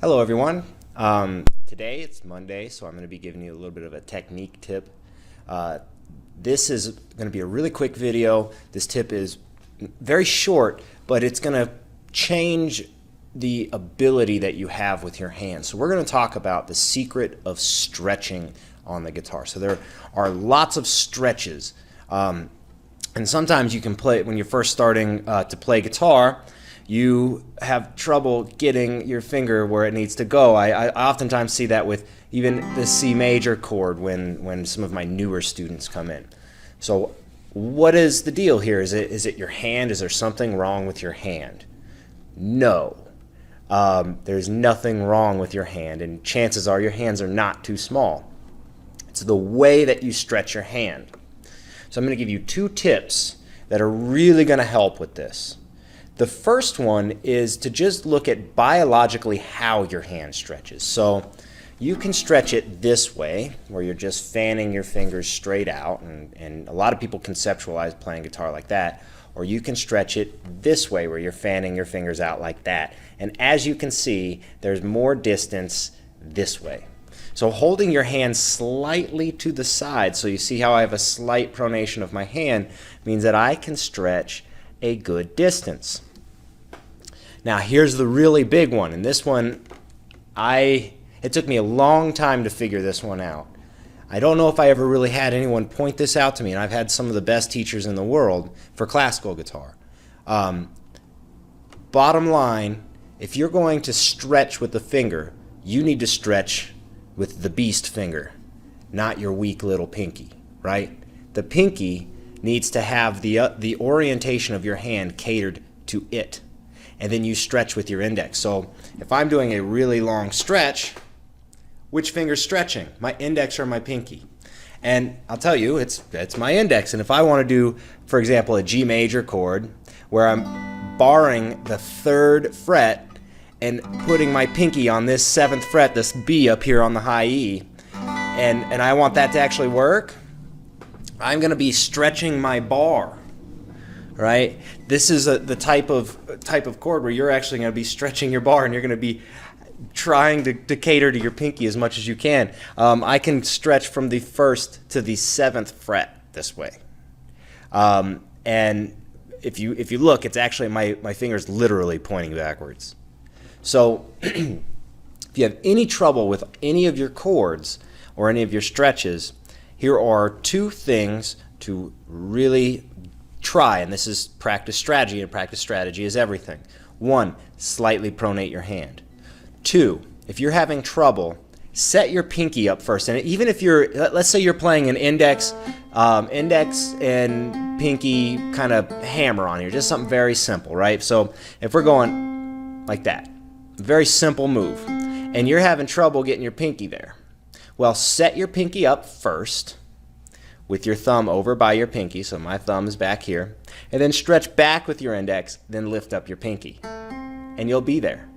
Hello everyone. Today it's Monday, so I'm going to be giving you a little bit of a technique tip. This is going to be a really quick video. This tip is very short, but it's going to change the ability that you have with your hands. So we're going to talk about the secret of stretching on the guitar. So there are lots of stretches, and sometimes you can play when you're first starting to play guitar. You have trouble getting your finger where it needs to go. I oftentimes see that with even the C major chord when some of my newer students come in. So what is the deal here? Is it your hand? Is there something wrong with your hand? No. There's nothing wrong with your hand, and chances are your hands are not too small. It's the way that you stretch your hand. So I'm going to give you 2 tips that are really going to help with this. The first one is to just look at biologically how your hand stretches. So you can stretch it this way, where you're just fanning your fingers straight out, and a lot of people conceptualize playing guitar like that. Or you can stretch it this way, where you're fanning your fingers out like that. And as you can see, there's more distance this way. So holding your hand slightly to the side, so you see how I have a slight pronation of my hand, means that I can stretch a good distance. Now here's the really big one, and this one it took me a long time to figure this one out. I don't know if I ever really had anyone point this out to me, and I've had some of the best teachers in the world for classical guitar. Bottom line, if you're going to stretch with the finger, you need to stretch with the beast finger, not your weak little pinky, right? The pinky needs to have the orientation of your hand catered to it, and then you stretch with your index. So if I'm doing a really long stretch, which finger's stretching? My index or my pinky? And I'll tell you, it's my index. And if I want to do, for example, a G major chord where I'm barring the 3rd fret and putting my pinky on this 7th fret, this B up here on the high E, and I want that to actually work, I'm going to be stretching my bar, right? This is the type of chord where you're actually going to be stretching your bar, and you're going to be trying to cater to your pinky as much as you can. I can stretch from the 1st to the 7th fret this way, and if you look, it's actually my finger's literally pointing backwards. So if you have any trouble with any of your chords or any of your stretches, here are 2 things to really try, and this is practice strategy, and practice strategy is everything. 1, slightly pronate your hand. 2, if you're having trouble, set your pinky up first, and even if let's say you're playing an index and pinky kind of hammer on here, just something very simple, right? So if we're going like that, very simple move, and you're having trouble getting your pinky there, well, set your pinky up first with your thumb over by your pinky, so my thumb is back here, and then stretch back with your index, then lift up your pinky, and you'll be there.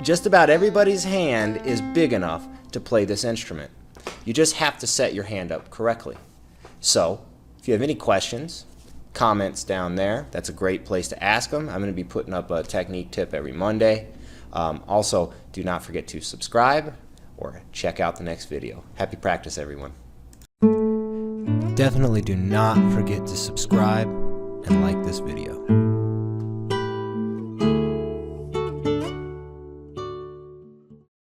Just about everybody's hand is big enough to play this instrument. You just have to set your hand up correctly. So if you have any questions, comments down there, that's a great place to ask them. I'm going to be putting up a technique tip every Monday. Also, do not forget to subscribe or check out the next video. Happy practice, everyone. Definitely do not forget to subscribe and like this video.